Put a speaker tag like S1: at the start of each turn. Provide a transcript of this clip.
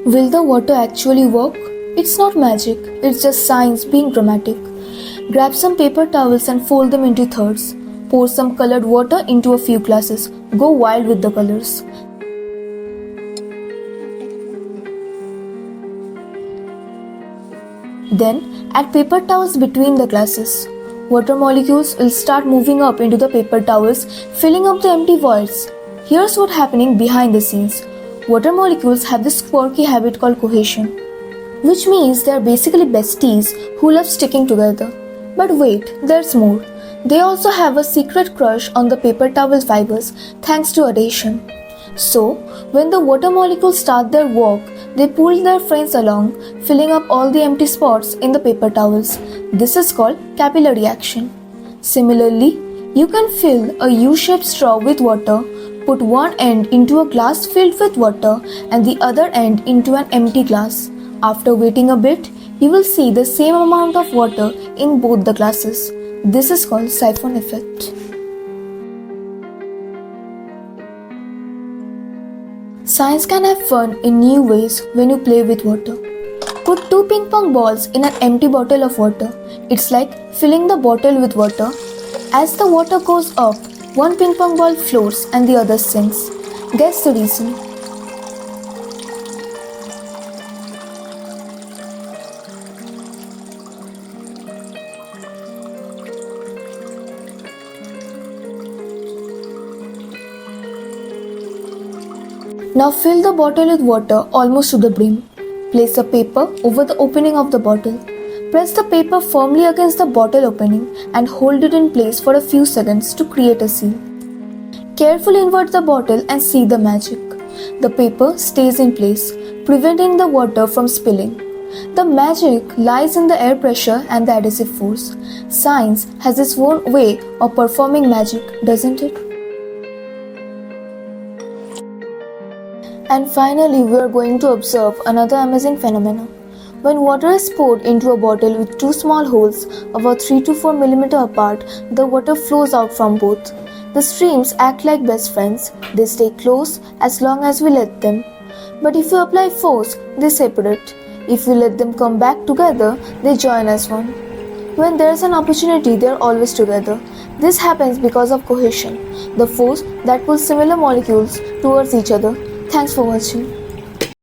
S1: Will the water actually work? It's not magic, it's just science being dramatic. Grab some paper towels and fold them into thirds. Pour some colored water into a few glasses. Go wild with the colors. Then add paper towels between the glasses. Water molecules will start moving up into the paper towels, filling up the empty voids. Here's what's happening behind the scenes. Water molecules have this quirky habit called cohesion, which means they are basically besties who love sticking together. But wait, there's more. They also have a secret crush on the paper towel fibers thanks to adhesion. So, when the water molecules start their walk, they pull their friends along, filling up all the empty spots in the paper towels. This is called capillary action. Similarly, you can fill a U-shaped straw with water, put one end into a glass filled with water and the other end into an empty glass. After waiting a bit, you will see the same amount of water in both the glasses. This is called Siphon effect. Science can have fun in new ways when you play with water. Put 2 ping pong balls in an empty bottle of water. It's like filling the bottle with water. As the water goes up, one ping pong ball floats and the other sinks. Guess the reason. Now fill the bottle with water almost to the brim. Place a paper over the opening of the bottle. Press the paper firmly against the bottle opening and hold it in place for a few seconds to create a seal. Carefully invert the bottle and see the magic. The paper stays in place, preventing the water from spilling. The magic lies in the air pressure and the adhesive force. Science has its own way of performing magic, doesn't it? And finally, we are going to observe another amazing phenomenon. When water is poured into a bottle with 2 small holes about 3 to 4 mm apart, the water flows out from both. The streams act like best friends. They stay close as long as we let them. But if you apply force, they separate. If we let them come back together, they join as one. When there is an opportunity, they are always together. This happens because of cohesion, the force that pulls similar molecules towards each other. Thanks for watching.